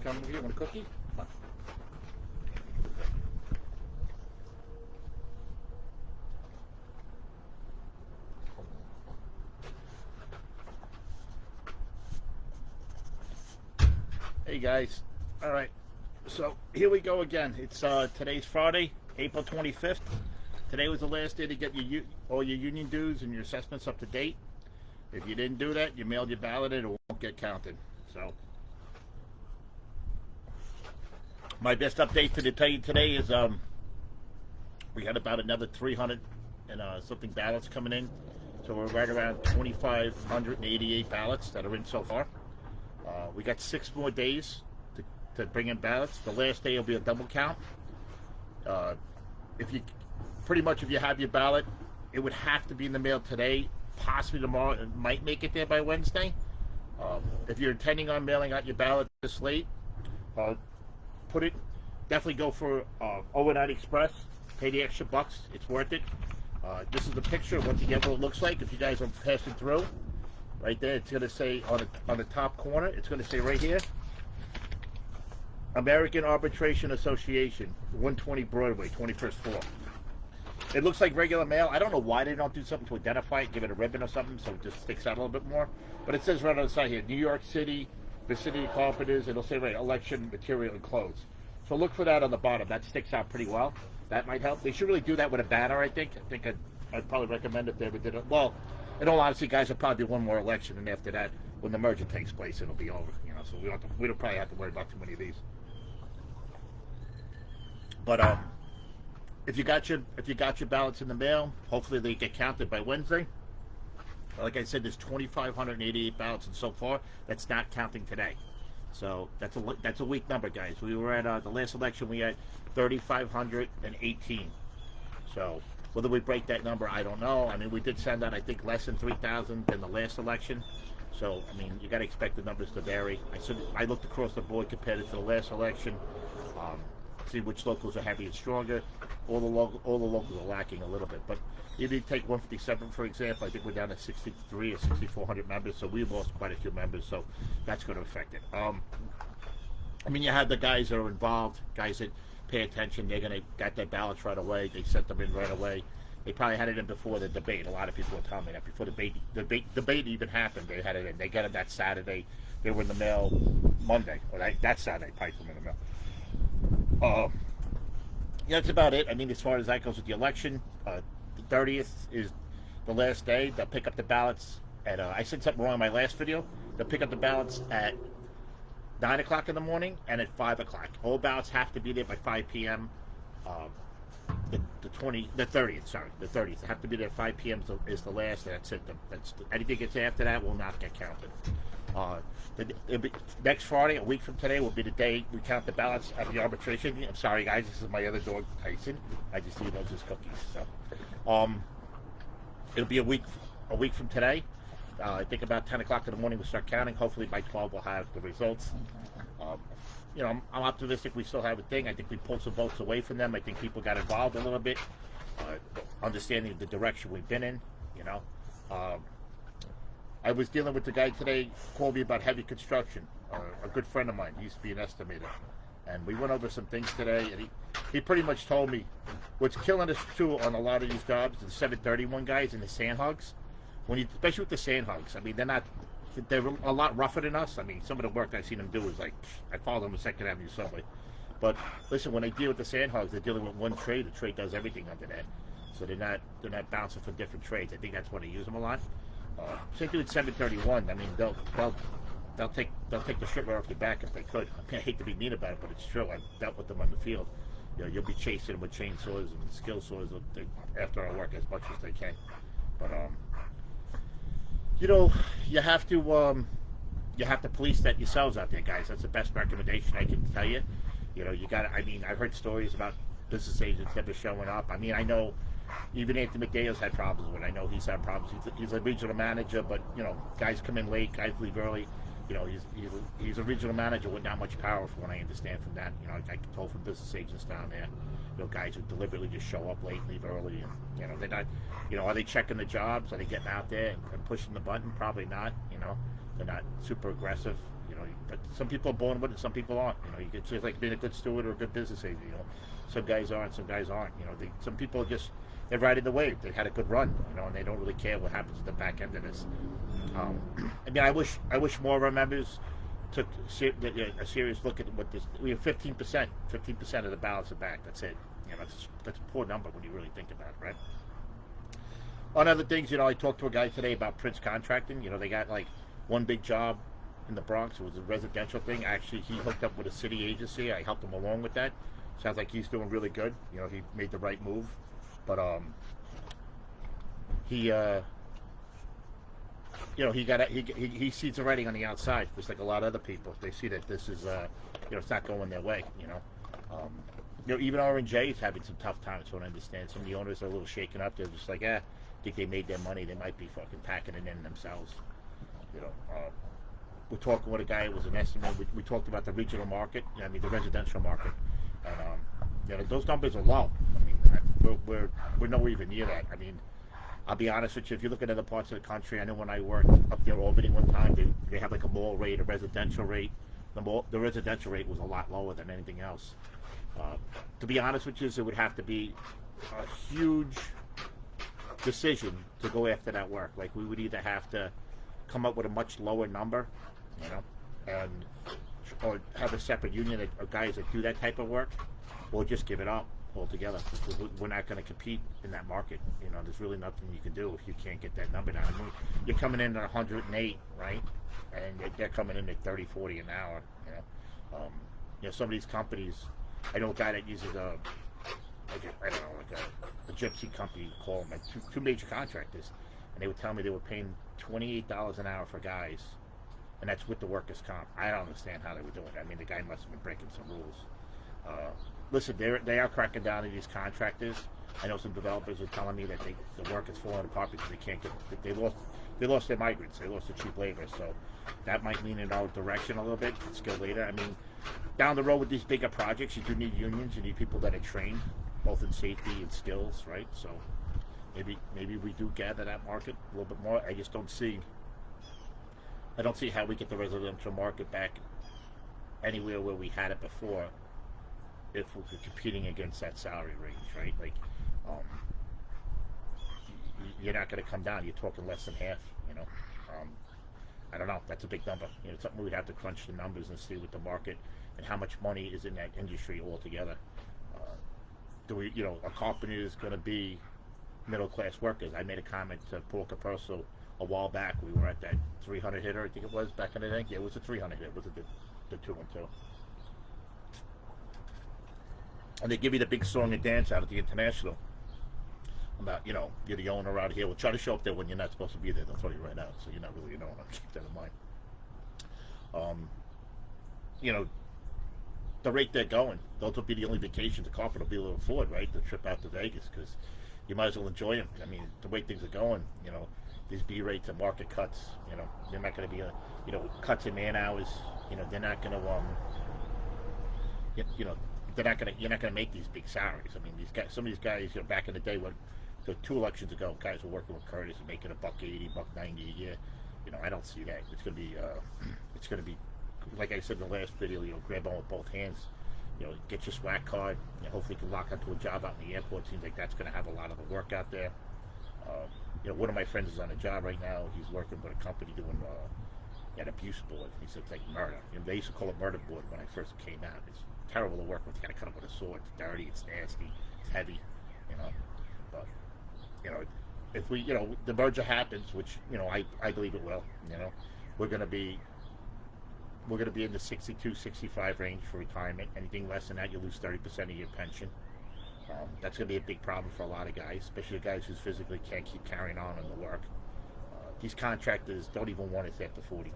come over here? Want a cookie? Come on. Hey guys, all right, so here we go again. It's today's Friday, April 25th. Today was the last day to get all your union dues and your assessments up to date. If you didn't do that, you mailed your ballot in, it won't get counted. So my best update to tell you today is we had about another 300 and something ballots coming in. So we're right around 2,588 ballots that are in so far. We got 6 more days to bring in ballots. The last day will be a double count. If you have your ballot, it would have to be in the mail today, possibly tomorrow. It might make it there by Wednesday. If you're intending on mailing out your ballot this late, definitely go for overnight express. Pay the extra bucks. It's worth it. This is the picture of what the envelope looks like. If you guys are passing through, right there, it's going to say on the top corner, it's going to say right here, American Arbitration Association, 120 Broadway, 21st floor. It looks like regular mail. I don't know why they don't do something to identify it, give it a ribbon or something so it just sticks out a little bit more. But it says right on the side here, New York City, Vicinity Carpenters. It'll say right, election material enclosed. So look for that on the bottom. That sticks out pretty well. That might help. They should really do that with a banner, I think. I'd probably recommend if they ever did it. Well, in all honesty, guys, there'll probably be one more election, and after that, when the merger takes place, it'll be over. You know, so we don't probably have to worry about too many of these. But if you got your ballots in the mail, hopefully they get counted by Wednesday. Like I said, there's 2,588 ballots, and so far, that's not counting today. So that's a weak number, guys. We were at the last election, we had 3,518. So whether we break that number, I don't know. I mean, we did send out, I think, less than 3,000 in the last election. So, I mean, you got to expect the numbers to vary. I looked across the board, compared it to the last election, see which locals are heavy and stronger. All the locals are lacking a little bit. But if you take 157, for example, I think we're down to 63 or 6,400 members. So we lost quite a few members. So that's going to affect it. I mean, you have the guys that are involved, guys that pay attention. They're going to get their ballots right away. They sent them in right away. They probably had it in before the debate. A lot of people were telling me that before the debate even happened, they had it in. They got it that Saturday. They were in the mail Monday, or that Saturday, probably in the mail. Yeah, that's about it. I mean, as far as that goes with the election, the 30th is the last day. They'll pick up the ballots at, I said something wrong in my last video. They'll pick up the ballots at 9 o'clock in the morning and at 5 o'clock. All ballots have to be there by 5 p.m. The 30th. They have to be there at 5 p.m. is the last, and that's it. Anything gets after that will not get counted. Next Friday, a week from today, will be the day we count the ballots at the arbitration. I'm sorry, guys. This is my other dog, Tyson. I just see those as cookies. So, it'll be a week from today. I think about 10 o'clock in the morning we'll start counting. Hopefully by 12 we'll have the results. You know, I'm optimistic we still have a thing. I think we pulled some votes away from them. I think people got involved a little bit, understanding the direction we've been in. You know, I was dealing with the guy today, called me about heavy construction. A good friend of mine, he used to be an estimator, and we went over some things today. And he pretty much told me what's killing us too on a lot of these jobs, the 731 guys and the sand hogs. Especially with the sand hogs, I mean, they're a lot rougher than us. I mean, some of the work I've seen them do is like, I follow them with 2nd Avenue subway. But listen, when they deal with the sand hogs, they're dealing with one trade. The trade does everything under that. So they're not bouncing for different trades. I think that's why they use them a lot. Same thing with 731. I mean, they'll take the strip right off your back if they could. I mean, I hate to be mean about it, but it's true. I've dealt with them on the field. You know, you'll be chasing them with chainsaws and skill saws after our work as much as they can. But you know, you have to police that yourselves out there, guys. That's the best recommendation I can tell you. You know, I mean, I've heard stories about business agents never showing up. I mean, I know even Anthony McDaniel's had problems with it. I know he's had problems. He's a regional manager, but, you know, guys come in late, guys leave early. You know, he's a regional manager with not much power, from what I understand from that. You know, I can tell from business agents down there. You know, guys who deliberately just show up late, leave early, and, you know, they're not, you know, are they checking the jobs? Are they getting out there and pushing the button? Probably not, you know. They're not super aggressive. But some people are born with it, some people aren't. It's just like being a good steward or a good business agent. Some guys aren't, some guys aren't. Some people just they're riding the wave. They had a good run, and they don't really care what happens at the back end of this. I wish more of our members took a serious look at what this. We have 15%. 15% of the ballots are back. That's it. That's a poor number when you really think about it, right? On other things, I talked to a guy today about Prince Contracting. They got like one big job in the Bronx. It was a residential thing. Actually, he hooked up with a city agency. I helped him along with that. Sounds like he's doing really good. He made the right move. But he he sees the writing on the outside, just like a lot of other people. They see that this is it's not going their way. Even R&J is having some tough times. So I understand some of the owners are a little shaken up. They're just like, think they made their money. They might be fucking packing it in themselves. We're talking with a guy who was an estimate. We talked about the regional market. The residential market, and those numbers are low. We're nowhere even near that. I'll be honest with you. If you look at other parts of the country, I know when I worked up near Albany one time, they have like a mall rate, a residential rate. The residential rate was a lot lower than anything else. To be honest with you, it would have to be a huge decision to go after that work. Like we would either have to come up with a much lower number, or have a separate union of guys that do that type of work, or just give it up altogether. We're not going to compete in that market. There's really nothing you can do if you can't get that number down. You're coming in at 108, right? And they're coming in at 30, 40 an hour. Some of these companies, I know a guy that uses a gypsy company, call them, like two major contractors, and they would tell me they were paying $28 an hour for guys, and that's with the workers' comp. I don't understand how they were doing it. The guy must have been breaking some rules. Listen, they are cracking down on these contractors. I know some developers are telling me that the work is falling apart because they can't get. They lost their migrants. They lost the cheap labor. So that might lean in our direction a little bit. Skilled labor. Down the road with these bigger projects, you do need unions. You need people that are trained, both in safety and skills, right? So maybe we do gather that market a little bit more. I just don't see. I don't see how we get the residential market back anywhere where we had it before if we're competing against that salary range, right? Like, you're not going to come down. You're talking less than half, I don't know. That's a big number. It's something we'd have to crunch the numbers and see with the market and how much money is in that industry altogether. A carpenter is going to be middle-class workers. I made a comment to Paul Caperso a while back. We were at that 300 hitter, I think it was, back in the day. Yeah, it was a 300 hitter. It was the 2-1-2. And they give you the big song and dance out at the International about, you're the owner out here. We'll try to show up there when you're not supposed to be there. They'll throw you right out. So you're not really an owner. Keep that in mind. The rate they're going, those will be the only vacations a carpenter will be able to afford, right? The trip out to Vegas, because you might as well enjoy them. The way things are going, these B rates and market cuts, they're not going to be, cuts in man hours. They're not going to, you're not going to make these big salaries. These guys, some of these guys, back in the day, 2 elections ago, guys were working with Curtis and making $180, $190 a year. I don't see that. It's going to be, like I said in the last video, grab on with both hands. Get your SWAT card. Hopefully you can lock onto a job out in the airport. Seems like that's going to have a lot of the work out there. One of my friends is on a job right now. He's working with a company doing an abuse board. He said it's like murder. They used to call it murder board when I first came out. It's terrible to work with. You got to cut up with a sword. It's dirty. It's nasty. It's heavy. But if we, the merger happens, which I believe it will. We're going to be in the 62, 65 range for retirement. Anything less than that, you lose 30% of your pension. That's going to be a big problem for a lot of guys, especially the guys who physically can't keep carrying on the work. These contractors don't even want us after 42.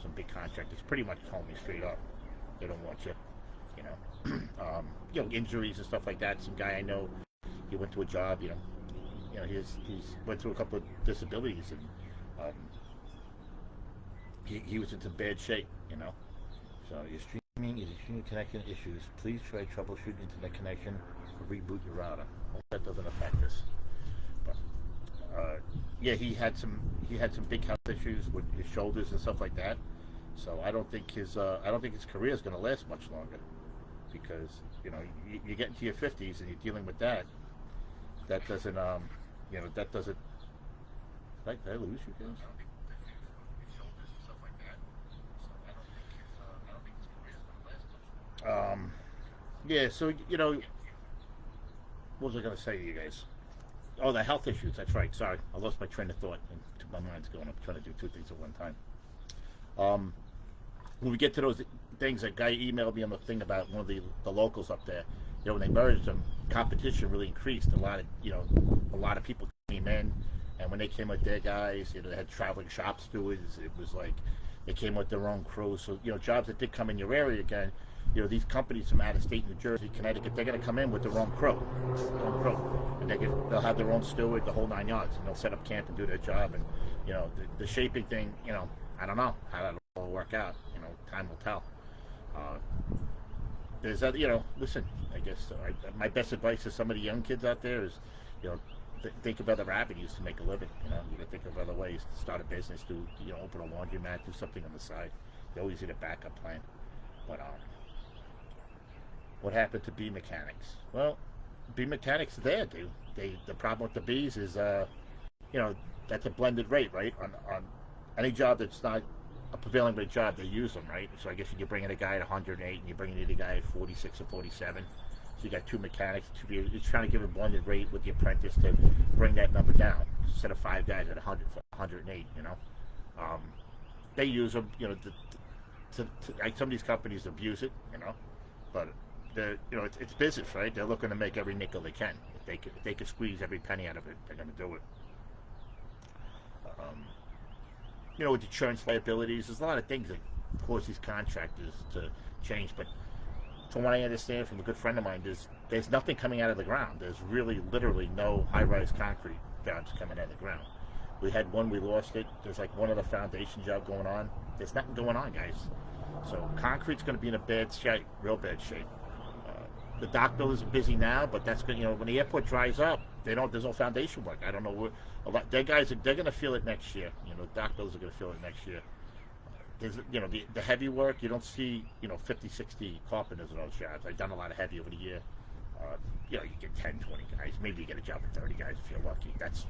Some big contractors pretty much told me straight up, they don't want you. Injuries and stuff like that. Some guy I know, he went to a job. He's went through a couple of disabilities, and he was in some bad shape. So your streaming is extreme connection issues. Please try troubleshooting internet connection or reboot your router. Hope that doesn't affect us. But Yeah, he had some big health issues with his shoulders and stuff like that. So I don't think his career is going to last much longer, because you get into your 50s and you're dealing with that. That doesn't that doesn't. Did I lose you guys? Yeah, so what was I going to say to you guys? Oh, the health issues. That's right. Sorry, I lost my train of thought and my mind's going. I'm trying to do two things at one time. Um, when we get to those things, a guy emailed me on the thing about one of the locals up there. When they merged them, competition really increased. A lot of people came in, and when they came with their guys, they had traveling shop stewards. It was like they came with their own crews. So jobs that did come in your area again. These companies from out of state, New Jersey, Connecticut, they're going to come in with their own crew, and they'll have their own steward, the whole 9 yards, and they'll set up camp and do their job. And the shaping thing, I don't know how that'll all work out. Time will tell. There's that, listen, I guess my best advice to some of the young kids out there is, think of other avenues to make a living. You got to think of other ways to start a business, open a laundromat, do something on the side. You always need a backup plan. But what happened to bee mechanics? Well, bee mechanics there, dude. The problem with the bees is, that's a blended rate, right? On any job that's not a prevailing rate job, they use them, right? So I guess if you're bringing a guy at 108 and you're bringing the guy at 46 or 47, so you got two mechanics. It's trying to give a blended rate with the apprentice to bring that number down. Instead of 5 guys at 100 for 108, they use them, like some of these companies abuse it, but it's business, right? They're looking to make every nickel they can. If they can squeeze every penny out of it, they're going to do it. With insurance liabilities, there's a lot of things that cause these contractors to change. But from what I understand from a good friend of mine, there's nothing coming out of the ground. There's really, literally no high-rise concrete jobs coming out of the ground. We had one, we lost it. There's like one other foundation job going on. There's nothing going on, guys. So concrete's going to be in a bad shape, real bad shape. The dock builders are busy now, but that's good. When the airport dries up, there's no foundation work. I don't know their guys they're going to feel it next year. Dock builders are going to feel it next year. There's the heavy work, you don't see 50, 60 carpenters in those jobs. I've done a lot of heavy over the year. You get 10, 20 guys. Maybe you get a job with 30 guys if you're lucky. That's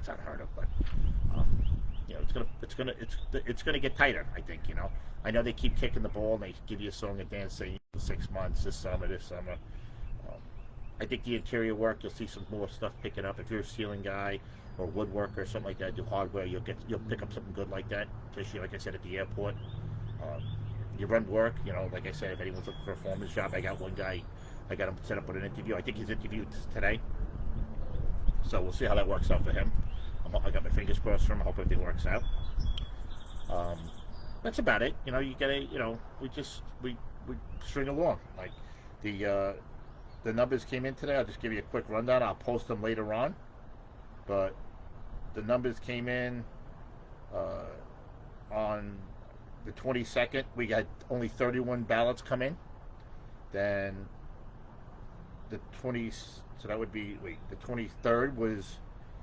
unheard of. But it's gonna get tighter. I think. I know they keep kicking the ball and they give you a song and dance saying 6 months this summer. I think the interior work, you'll see some more stuff picking up. If you're a ceiling guy or woodworker or something like that, do hardware, you'll pick up something good like that. Especially, like I said, at the airport. You run work, like I said, if anyone's looking for a foreman's job, I got one guy. I got him set up with an interview. I think he's interviewed today. So we'll see how that works out for him. I got my fingers crossed for him. I hope everything works out. That's about it. You gotta, we string along. Like the numbers came in today. I'll just give you a quick rundown. I'll post them later on. But the numbers came in on the 22nd. We got only 31 ballots come in. Then the 23rd was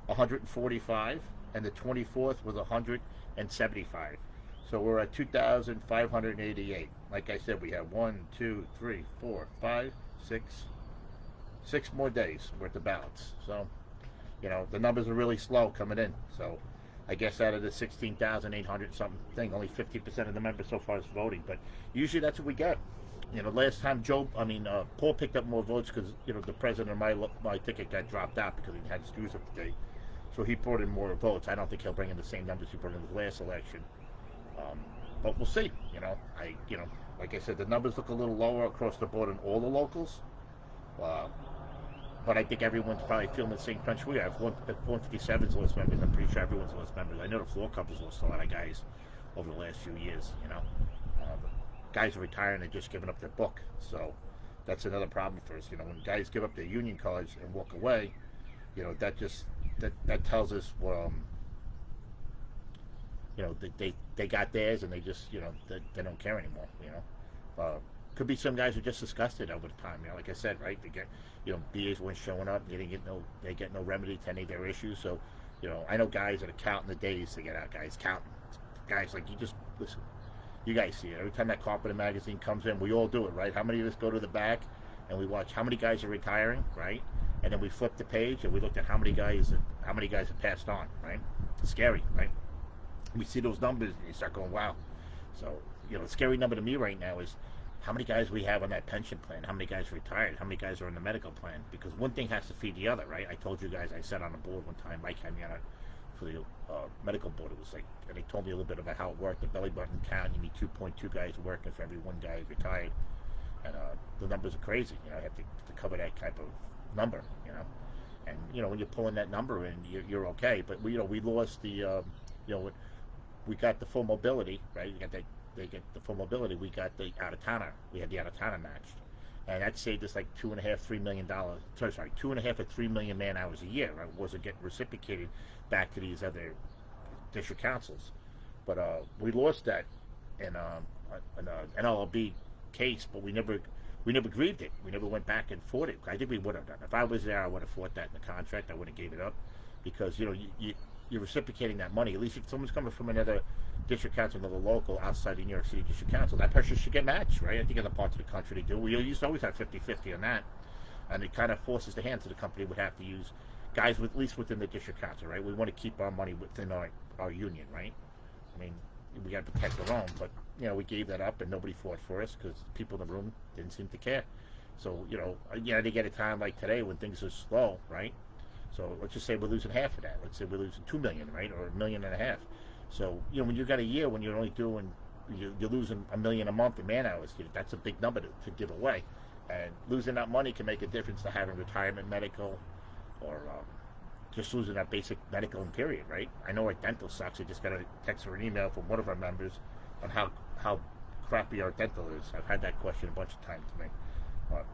145, and the 24th was 175. So we're at 2,588. Like I said, we have 1, 2, 3, 4, 5, 6 more days worth of ballots. So, the numbers are really slow coming in. So, I guess out of the 16,800 something thing, only 50% of the members so far is voting. But usually that's what we get. Last time Paul picked up more votes because the president of my ticket got dropped out because he had his dues up to date. So he brought in more votes. I don't think he'll bring in the same numbers he brought in the last election. But we'll see. Like I said, the numbers look a little lower across the board in all the locals. But I think everyone's probably feeling the same crunch we have. 157's lost members. I'm pretty sure everyone's lost members. I know the floor company's lost a lot of guys over the last few years. Guys are retiring and just giving up their book. So that's another problem for us. When guys give up their union cards and walk away, that tells us, well, they got theirs and they just, they don't care anymore. Could be some guys who are just disgusted over the time. Like I said, right? They get, BAs weren't showing up. They get no remedy to any of their issues. So You know, I know guys that are counting the days to get out. Guys counting. Guys like, you just listen. You guys see it every time that Carpenter magazine comes in. We all do it, right? How many of us go to the back and we watch how many guys are retiring, right? And then we flip the page and we looked at how many guys have passed on, right? It's scary, right? We see those numbers and you start going, wow. So, you know, the scary number to me right now is how many guys we have on that pension plan, how many guys retired, how many guys are on the medical plan, because one thing has to feed the other, right? I told you guys, I sat on the board one time, Mike had me on for the medical board. It was like, and they told me a little bit about how it worked. The belly button count, you need 2.2 guys working for every one guy retired, and the numbers are crazy. You know, I have to cover that type of number, you know, and you know, when you're pulling that number in, you're okay. But we, you know, we lost the, you know, we got the full mobility, right? We got that. They get the full mobility. We got the out-of-towner. We had the out-of-towner matched, and that saved us like $2.5–3 million. Sorry, 2.5 to 3 million man hours a year. Right? Wasn't getting reciprocated back to these other district councils, but we lost that in an NLRB case. But we never grieved it. We never went back and fought it. I think we would have done. If I was there, I would have fought that in the contract. I would have gave it up, because you know, you're reciprocating that money. At least if someone's coming from another district council, another local outside the New York City district council, that person should get matched, right? I think in other parts of the country they do. We used to always have 50-50 on that, and it kind of forces the hand to the company would have to use guys with, at least within the district council, right? We want to keep our money within our union, right? I mean, we got to protect our own, but you know, we gave that up and nobody fought for us because people in the room didn't seem to care. So you know, they get a time like today when things are slow, right? So let's just say we're losing half of that. Let's say we're losing 2 million, right, or 1.5 million. So you know, when you got a year when you're only doing, you're losing 1 million a month in man hours, that's a big number to give away. And losing that money can make a difference to having retirement medical, or just losing that basic medical and period, right? I know our dental sucks. I just got a text or an email from one of our members on how crappy our dental is. I've had that question a bunch of times to me. But,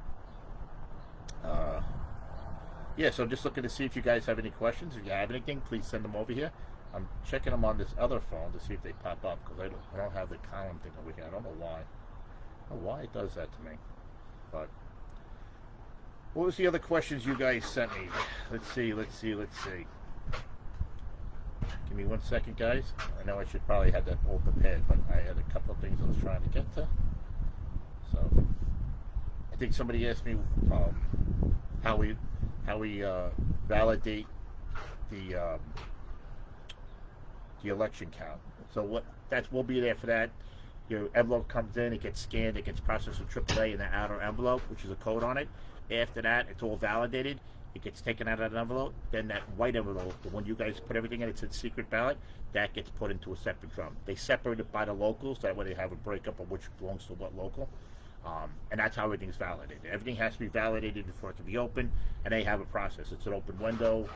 yeah, so I'm just looking to see if you guys have any questions. If you have anything, please send them over here. I'm checking them on this other phone to see if they pop up, because I don't have the column thing over here. I don't know why. I don't know why it does that to me. But what was the other questions you guys sent me? Let's see. Give me 1 second, guys. I know I should probably have that all prepared, but I had a couple of things I was trying to get to. So I think somebody asked me how we validate the election count. So we'll be there for that. Your envelope comes in, it gets scanned, it gets processed with AAA in the outer envelope, which is a code on it. After that, it's all validated. It gets taken out of that envelope. Then that white envelope, the one you guys put everything in, it's a secret ballot, that gets put into a separate drum. They separate it by the locals, that way they have a breakup of which belongs to what local. And that's how everything's validated. Everything has to be validated before it can be open, and they have a process. It's an open window.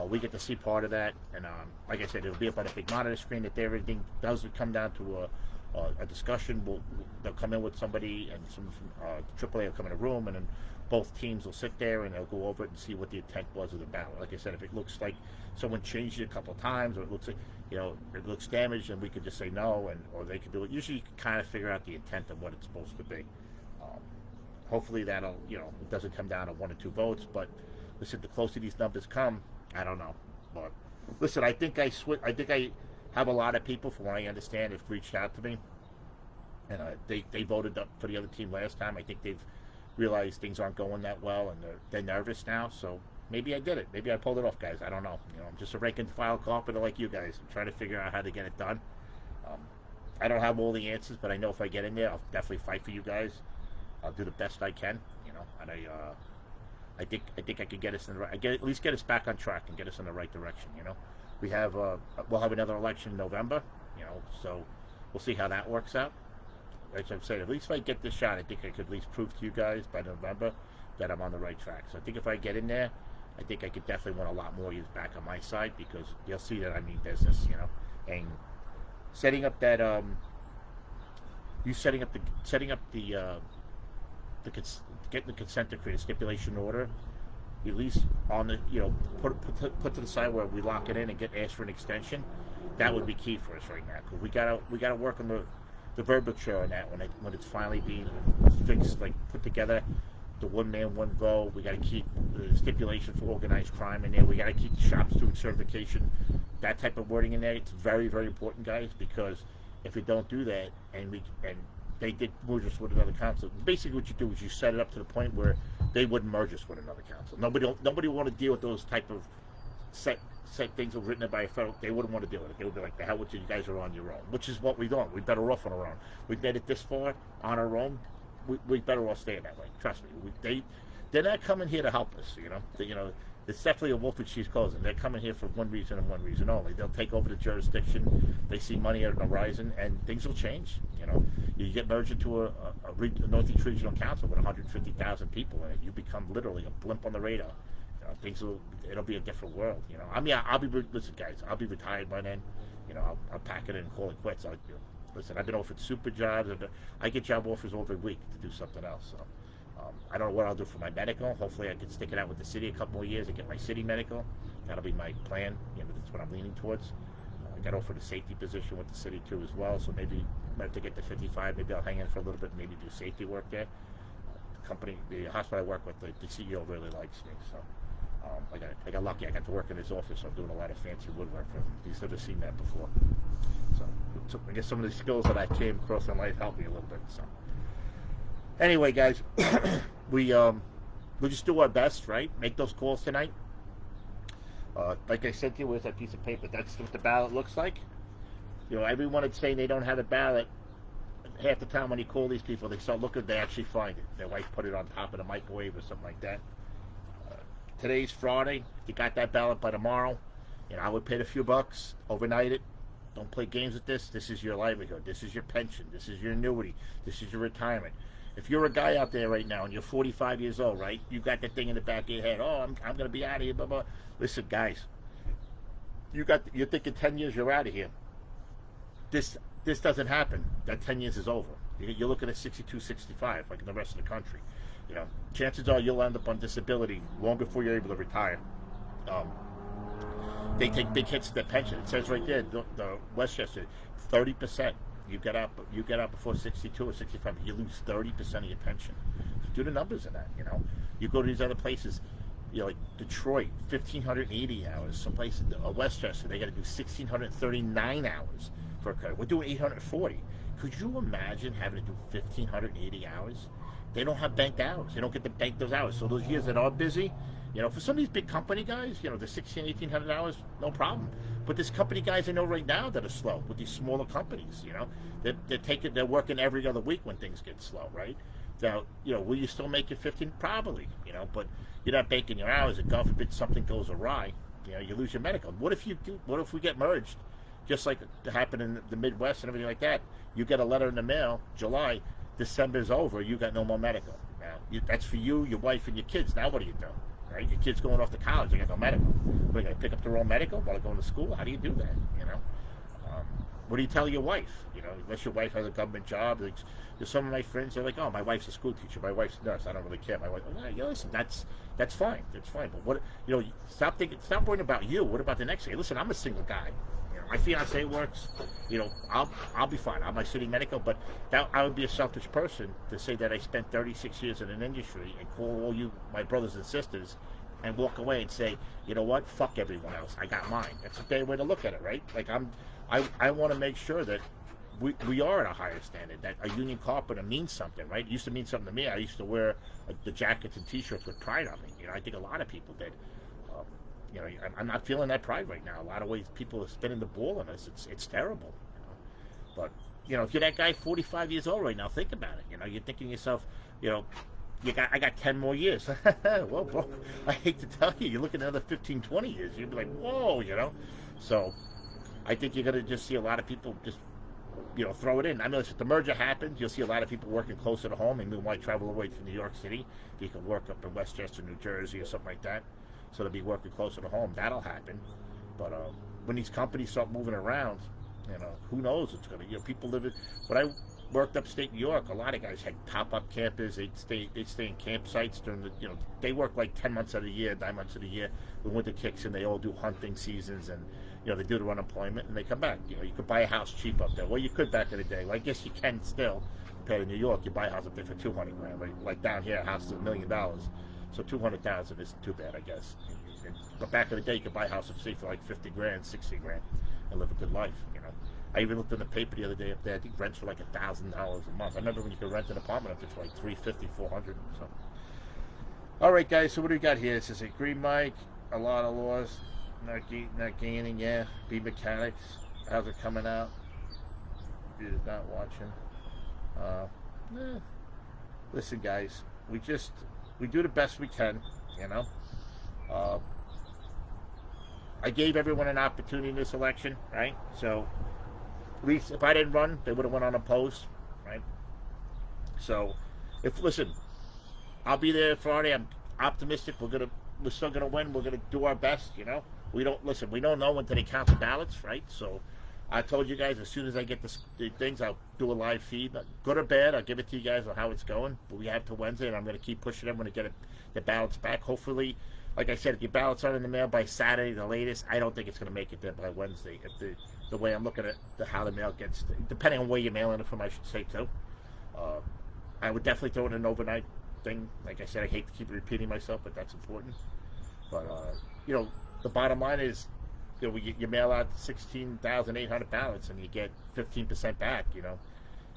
We get to see part of that, and like I said, it'll be up on a big monitor screen. That everything does come down to a discussion. They'll come in with somebody, and some AAA will come in a room, and then both teams will sit there and they'll go over it and see what the intent was of the ballot. Like I said, if it looks like someone changed it a couple of times, or it looks like, it looks damaged, and we could just say no, or they could do it. Usually, you can kind of figure out the intent of what it's supposed to be. Hopefully that'll, it doesn't come down to 1 or 2 votes. But listen, the closer these numbers come, I don't know. But listen, I think I have a lot of people, from what I understand, have reached out to me, and they voted up for the other team last time. I think they've realized things aren't going that well, and they're nervous now. So maybe I did it. Maybe I pulled it off, guys. I don't know. I'm just a rank and file carpenter like you guys. I'm trying to figure out how to get it done. I don't have all the answers, but I know if I get in there, I'll definitely fight for you guys. I'll do the best I can, and I think I could get us in the right, at least get us back on track and get us in the right direction. We have we'll have another election in November, so we'll see how that works out. Like I'm saying, at least if I get this shot, I think I could at least prove to you guys by November that I'm on the right track. So I think if I get in there, I think I could definitely want a lot more of you back on my side, because you'll see that I mean business, and setting up that getting the consent decree, the stipulation order, at least on the, put to the side where we lock it in and get asked for an extension. That would be key for us right now, because we gotta work on the verbiage on that when it's finally being fixed, like put together. The one man, one vote. We got to keep the stipulation for organized crime in there. We got to keep the shops doing certification, that type of wording in there. It's very, very important, guys, because if we don't do that, and they did merge us with another council, basically what you do is you set it up to the point where they wouldn't merge us with another council. Nobody want to deal with those type of set things that were written by a federal. They wouldn't want to deal with it. They would be like, the hell with you, you guys are on your own, which is what we don't. We're better off on our own. We've made it this far on our own. We better off staying that way. Trust me. They're not coming here to help us. It's definitely a wolf in sheep's clothing. They're coming here for one reason and one reason only. They'll take over the jurisdiction. They see money on the horizon, and things will change. You get merged into a Northeast Regional Council with 150,000 people in it. You become literally a blimp on the radar. It'll be a different world. Listen, guys, I'll be retired by then. I'll pack it in and call it quits. Listen, I've been offered super jobs. I get job offers every week to do something else. So I don't know what I'll do for my medical. Hopefully, I can stick it out with the city a couple more years and get my city medical. That'll be my plan. That's what I'm leaning towards. I got offered a safety position with the city too as well. So maybe to get to 55, maybe I'll hang in for a little bit, maybe do safety work there. The hospital I work with, the CEO really likes me. So I got lucky. I got to work in his office. So I'm doing a lot of fancy woodwork for him. He's never seen that before. So I guess some of the skills that I came across in life helped me a little bit. So anyway, guys, we'll just do our best, right? Make those calls tonight. Like I said to you, where's that piece of paper? That's what the ballot looks like. Everyone that's saying they don't have a ballot, half the time when you call these people, they start looking, they actually find it. Their wife put it on top of the microwave or something like that. Today's Friday. If you got that ballot by tomorrow, I would pay a few bucks, overnight it. Don't play games with this. This is your livelihood. This is your pension. This is your annuity. This is your retirement. If you're a guy out there right now and you're 45 years old, right? You got that thing in the back of your head. Oh, I'm going to be out of here, blah, blah. Listen, guys, you're thinking 10 years you're out of here. This doesn't happen. That 10 years is over. You're looking at 62, 65, like in the rest of the country. Chances are you'll end up on disability long before you're able to retire. They take big hits to their pension. It says right there, the Westchester, 30%. You get out before 62 or 65, you lose 30% of your pension. So do the numbers in that. You go to these other places, like Detroit, 1,580 hours. Some places, Westchester, they got to do 1,639 hours for a credit. We're doing 840. Could you imagine having to do 1,580 hours? They don't have banked hours. They don't get to bank those hours. So those years that are busy, for some of these big company guys, the 1,600, 1,800 hours, no problem. But there's company guys I know right now that are slow with these smaller companies. They're working every other week when things get slow, right? Now, will you still make your 15? Probably, but you're not banking your hours, and God forbid something goes awry, you lose your medical. What if we get merged, just like it happened in the Midwest and everything like that? You get a letter in the mail, July. December's over, you got no more medical. Now, that's for you, your wife, and your kids. Now what do you do? Right? Your kids going off to college, they got no medical. Are you going to pick up their own medical while they're going to school? How do you do that? What do you tell your wife? Unless your wife has a government job. There's some of my friends, they're like, oh, my wife's a school teacher, my wife's a nurse, I don't really care. My wife, listen, that's fine. That's fine. But what, stop worrying about you. What about the next day? Listen, I'm a single guy. My fiance works, I'll be fine. I'm my city medical, but I would be a selfish person to say that I spent 36 years in an industry and call all you, my brothers and sisters, and walk away and say, you know what, fuck everyone else. I got mine. That's a bad way to look at it, right? Like I want to make sure that we are at a higher standard, that a union carpenter means something, right? It used to mean something to me. I used to wear the jackets and t-shirts with pride on me. I think a lot of people did. I'm not feeling that pride right now. A lot of ways people are spinning the ball on us. It's terrible. But if you're that guy 45 years old right now, think about it. You're thinking to yourself, I got 10 more years. Well, bro, I hate to tell you, you're looking at another 15, 20 years. You'd be like, whoa, So I think you're going to just see a lot of people just, throw it in. I mean, if the merger happens, you'll see a lot of people working closer to home. And they might travel away to New York City. You can work up in Westchester, New Jersey, or something like that. So they'll be working closer to home. That'll happen. But when these companies start moving around, who knows what's going to, people live in, when I worked upstate New York, a lot of guys had pop-up campers. They'd stay in campsites during the, they work like 10 months of the year, 9 months of the year. When winter kicks in, they all do hunting seasons, and, they do the unemployment, and they come back. You could buy a house cheap up there. Well, you could back in the day. Well, I guess you can still, compared to New York. You buy a house up there for $200,000. Like down here, a house is $1 million. So 200,000 isn't too bad, I guess. But back in the day, you could buy a house of say for like 50 grand, 60 grand, and live a good life. You know, I even looked in the paper the other day up there. I think rents were like $1,000 a month. I remember when you could rent an apartment up to like 350, 400. So, all right, guys. So what do we got here? This is a green mic, a lot of laws, not gaining. Yeah, be mechanics. How's it coming out? You're not watching. Listen, guys. We do the best we can. You know. I gave everyone an opportunity in this election, right? So, at least if I didn't run, they would have went unopposed, right? So, listen, I'll be there Friday. I'm optimistic. We're still gonna win. We're gonna do our best, you know. We don't know until they count the ballots, right? So, I told you guys as soon as I get the things, I'll do a live feed, good or bad. I'll give it to you guys on how it's going. But we have to Wednesday, and I'm gonna keep pushing them when I get the ballots back. Hopefully. Like I said, if your ballots aren't in the mail by Saturday, the latest, I don't think it's going to make it there by Wednesday. If the way I'm looking at how the mail gets, depending on where you're mailing it from, I should say too. I would definitely throw in an overnight thing. Like I said, I hate to keep repeating myself, but that's important. But you know, the bottom line is, you know, you mail out 16,800 ballots and you get 15% back. You know,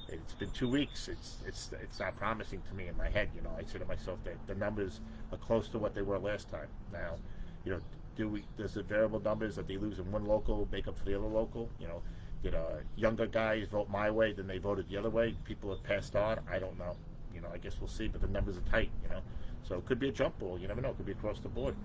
it's been 2 weeks. It's not promising to me in my head. You know, I say to myself that the numbers are close to what they were last time. Now, you know, does the variable numbers that they lose in one local make up for the other local? You know, did younger guys vote my way, then they voted the other way? People have passed on. I don't know. You know, I guess we'll see. But the numbers are tight. You know, so it could be a jump ball. You never know. It could be across the board.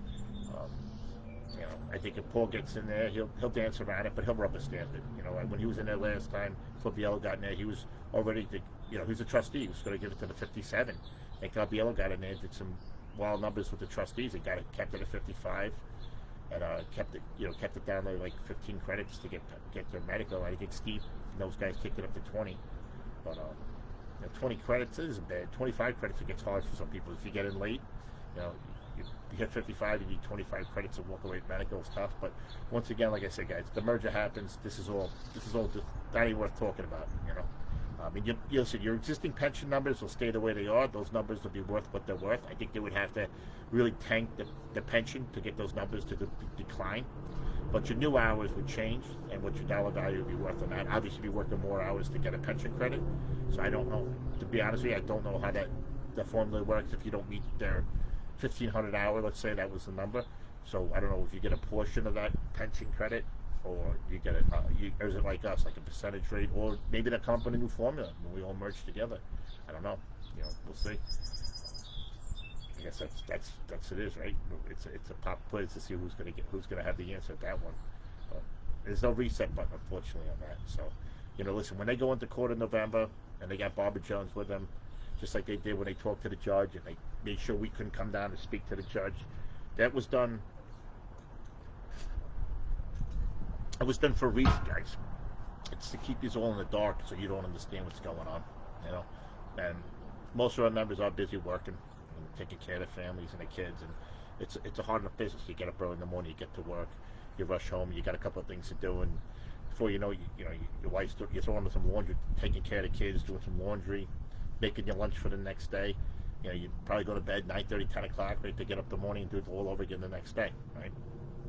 You know, I think if Paul gets in there, he'll dance around it, but he'll rubber stamp it. You know, when he was in there last time, Biello got in there, he was already, you know, he's a trustee. He was going to give it to the 57. And Biello got in there, did some wild numbers with the trustees. He kept it at 55, and kept it down there like 15 credits to get their medical. I think Steve and those guys kicked it up to 20, but 20 credits isn't bad. 25 credits, it gets hard for some people. If you get in late, you know. You hit 55, you need 25 credits and walk away with medical is tough. But once again, like I said, guys, the merger happens. This is all just not even worth talking about. You know, I mean, you listen. Your existing pension numbers will stay the way they are. Those numbers will be worth what they're worth. I think they would have to really tank the pension to get those numbers to decline. But your new hours would change, and what your dollar value would be worth on that. Obviously, you'd be working more hours to get a pension credit. So I don't know. To be honest with you, I don't know how the formula works if you don't meet their 1,500 hour, let's say that was the number. So I don't know if you get a portion of that pension credit, or you get it. Or is it like us, like a percentage rate, or maybe they'll come up with a new formula when we all merge together. I don't know. You know, we'll see. I guess that's it is, right? It's a pop quiz to see who's gonna have the answer at that one. But there's no reset button, unfortunately, on that. So, you know, listen, when they go into court in November and they got Barbara Jones with them, just like they did when they talked to the judge and they made sure we couldn't come down to speak to the judge. That was done. It was done for a reason, guys. It's to keep you all in the dark so you don't understand what's going on, you know. And most of our members are busy working and taking care of their families and their kids, and it's a hard enough business. You get up early in the morning, you get to work, you rush home, you got a couple of things to do, and before you know, your wife's you're throwing some laundry, taking care of the kids, doing some laundry, making your lunch for the next day. You know, you probably go to bed 9:30, 10 o'clock, right, to get up the morning and do it all over again the next day, right?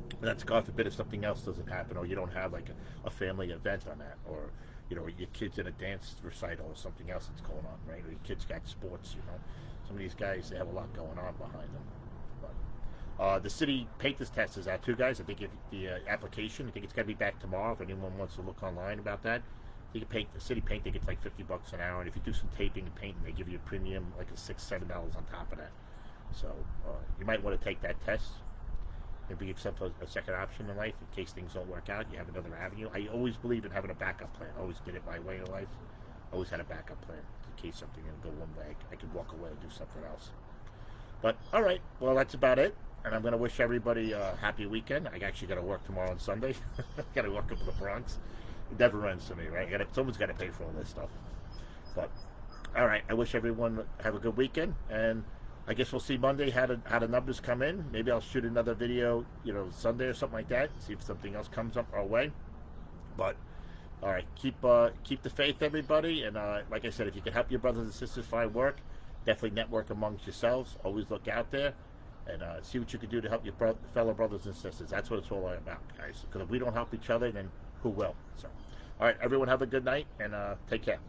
And that's God forbid if something else doesn't happen, or you don't have like a family event on that, or you know, your kid's in a dance recital or something else that's going on, right? Or your kid's got sports, you know. Some of these guys, they have a lot going on behind them. But the city painters test is out too, guys. I think if the application, I think it's got to be back tomorrow. If anyone wants to look online about that. You can paint the city paint. They get like $50 an hour, and if you do some taping and painting, they give you a premium, like a $6-7 on top of that. So you might want to take that test. Maybe accept a second option in life in case things don't work out. You have another avenue. I always believe in having a backup plan. I always did it my way in life. Always had a backup plan in case something didn't go one way. I could walk away and do something else. But all right, well that's about it. And I'm going to wish everybody a happy weekend. I actually got to work tomorrow and Sunday. Got to work up to the Bronx. It never ends for me, right? Someone's got to pay for all this stuff. But all right, I wish everyone have a good weekend, and I guess we'll see Monday how the numbers come in. Maybe I'll shoot another video, you know, Sunday or something like that. See if something else comes up our way. But all right, keep the faith, everybody. And like I said, if you can help your brothers and sisters find work, definitely network amongst yourselves. Always look out there. and see what you can do to help your fellow brothers and sisters. That's what it's all about, guys. Because if we don't help each other, then who will? So, all right, everyone, have a good night and take care.